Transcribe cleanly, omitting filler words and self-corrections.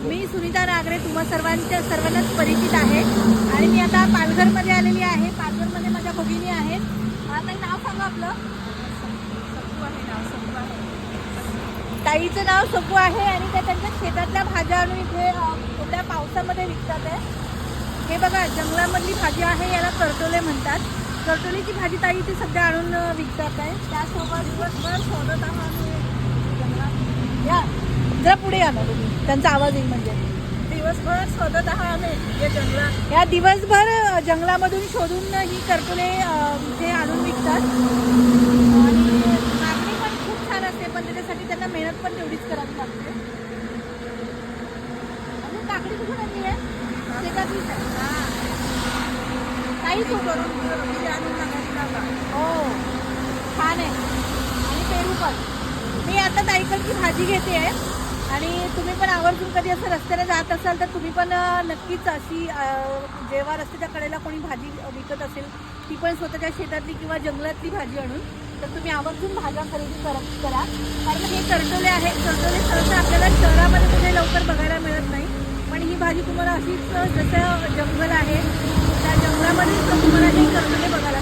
मी सुनीता नागरे तुम्हा सर्वांनाच परिचित आहे आणि मी आता पालघरमध्ये आलेली आहे. पालघरमध्ये माझ्या भगिनी आहेत. आता नाव सांगा आपलं. ताईचं नाव सगू आहे आणि त्या त्यांच्या शेतातल्या भाज्या आणून इथे एवढ्या पावसामध्ये विकतात आहे. हे बघा जंगलामधली भाजी आहे, याला करटोले म्हणतात. करटोलीची भाजी ताई इथे सध्या आणून विकतात आहे. त्यासोबत दिवसभर शोधत आहात या जरा पुढे या ना तुम्ही, त्यांचा आवाज येईल. म्हणजे दिवसभर शोधत आहात आम्ही जंगलात. या दिवसभर जंगलामधून शोधून ही करटोले हे आणून विकतात आणि मागणी पण खूप छान असते, पण त्याच्यासाठी त्यांना मेहनत पण तेवढीच करावी लागते. अजून काकडी कुठून आणली आहे? शेतातलीच आहे. काहीच हो छान आहे. आणि पेरू पण. मी आता ताईकडची भाजी घेते आहे आणि तुम्ही पण आवर्जून कधी असं रस्त्याने जात असाल तर तुम्ही पण नक्कीच अशी जेव्हा रस्त्याच्या कडेला कोणी भाजी विकत असेल ती पण स्वतःच्या शेतातली किंवा जंगलातली भाजी आणून तर तुम्ही आवर्जून भाज्या खरेदी करा. कारण हे करटोले आहे. करटोले सहसा आपल्याला शहरामध्ये कुठे लवकर बघायला मिळत नाही, पण ही भाजी तुम्हाला अशीच जसं जंगल आहे त्या जंगलामध्ये तुम्हाला हे करटोले बघायला